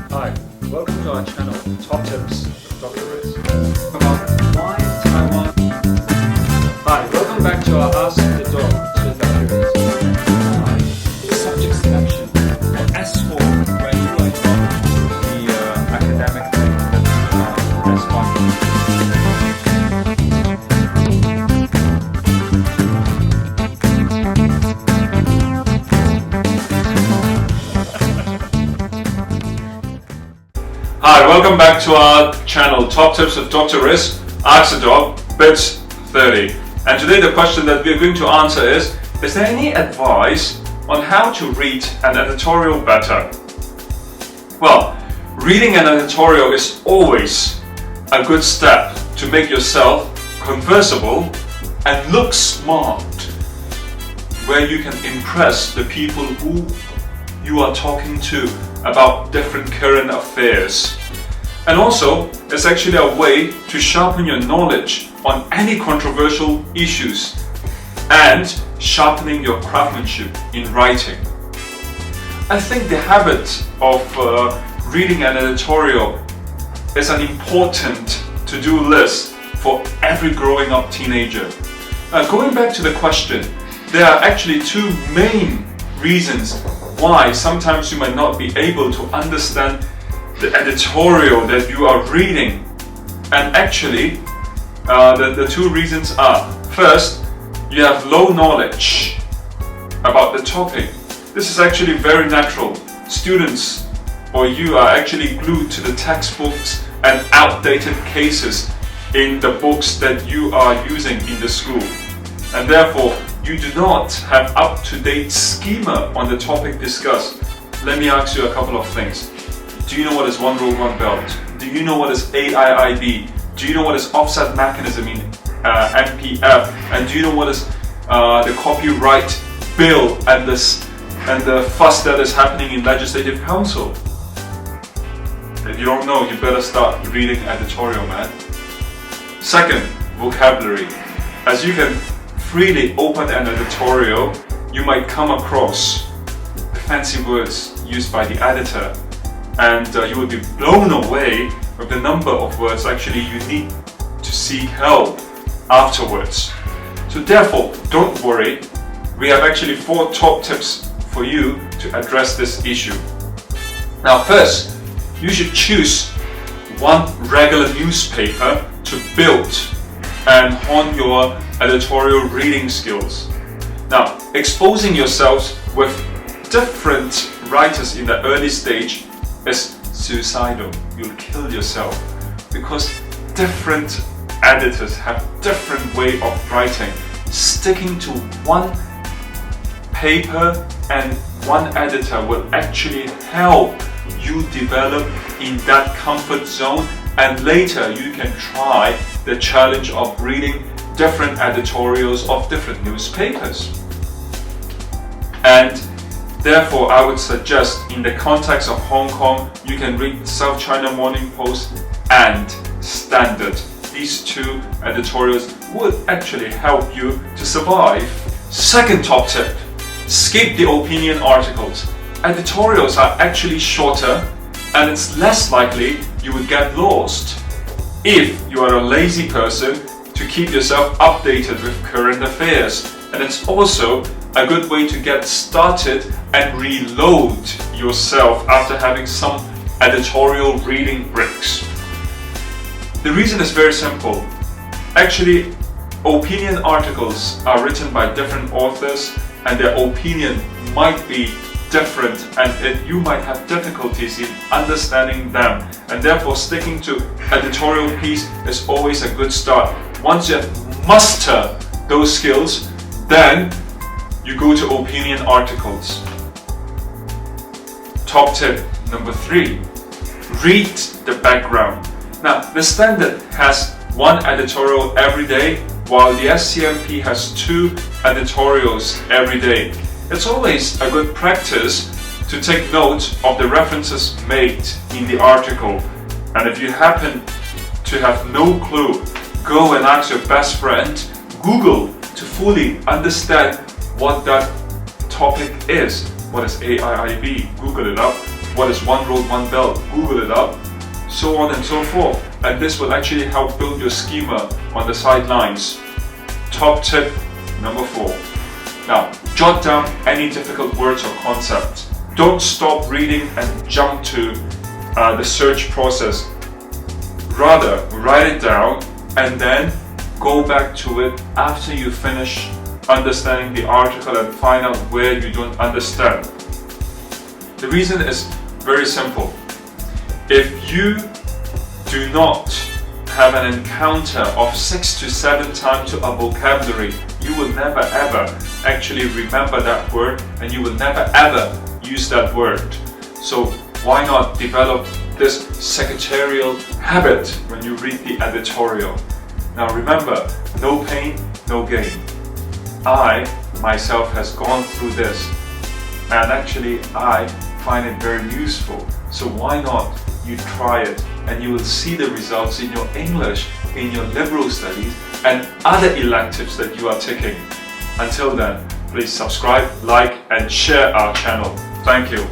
Hi, welcome to our channel, Top Tips with Dr. Riz. About why Taiwan. Hi, welcome back to our Ask The Doc with Dr. Riz. Hi, subject selection, or S4, where you like the academic thing that's fun. Hi, welcome back to our channel, Top Tips with Dr. Riz, Ask The Doc, bit 30. And today the question that we're going to answer is there any advice on how to read an editorial better? Well, reading an editorial is always a good step to make yourself conversable and look smart, where you can impress the people who you are talking to about different current affairs. And also, it's actually a way to sharpen your knowledge on any controversial issues and sharpening your craftsmanship in writing. I think the habit of reading an editorial is an important to-do list for every growing up teenager. Going back to the question, there are actually two main reasons why sometimes you might not be able to understand the editorial that you are reading. And actually, the two reasons are, first, you have low knowledge about the topic. This is actually very natural. Students or you are actually glued to the textbooks and outdated cases in the books that you are using in the school. And therefore, you do not have up-to-date schema on the topic discussed. Let me ask you a couple of things. Do you know what is one rule, one belt? Do you know what is AIIB? Do you know what is offset mechanism in MPF? And do you know what is the copyright bill and the fuss that is happening in Legislative Council? If you don't know, you better start reading editorial, man. Second, vocabulary. As you can freely open an editorial, you might come across the fancy words used by the editor, and you will be blown away with the number of words actually you need to seek help afterwards. So therefore, don't worry, we have actually 4 top tips for you to address this issue. Now first, you should choose one regular newspaper to build and hone your editorial reading skills. Now, exposing yourselves with different writers in the early stage is suicidal. You'll kill yourself because different editors have different way of writing. Sticking to one paper and one editor will actually help you develop in that comfort zone, and later you can try the challenge of reading different editorials of different newspapers. And therefore, I would suggest in the context of Hong Kong, you can read South China Morning Post and Standard. These 2 editorials would actually help you to survive. Second top tip, skip the opinion articles. Editorials are actually shorter and it's less likely you would get lost if you are a lazy person to keep yourself updated with current affairs. And it's also a good way to get started and reload yourself after having some editorial reading breaks. The reason is very simple. Actually, opinion articles are written by different authors and their opinion might be different, and you might have difficulties in understanding them, and therefore sticking to editorial piece is always a good start. Once you have mastered those skills, then you go to opinion articles. Top tip number 3, read the background. Now, the Standard has 1 editorial every day, while the SCMP has 2 editorials every day. It's always a good practice to take note of the references made in the article. And if you happen to have no clue, go and ask your best friend, Google, to fully understand what that topic is. What is AIIB? Google it up. what is one road, one belt, Google it up, so on and so forth. And this will actually help build your schema on the sidelines. Top tip number 4. Now, jot down any difficult words or concepts. Don't stop reading and jump to the search process. Rather, write it down and then go back to it after you finish understanding the article and find out where you don't understand. The reason is very simple. If you do not have an encounter of 6 to 7 times to a vocabulary, you will never ever actually remember that word, and you will never ever use that word. So why not develop this secretarial habit when you read the editorial? Now remember, no pain, no gain. I myself has gone through this, and actually I find it very useful. So why not you try it, and you will see the results in your English, in your liberal studies, and other electives that you are taking. Until then, please subscribe, like, and share our channel. Thank you.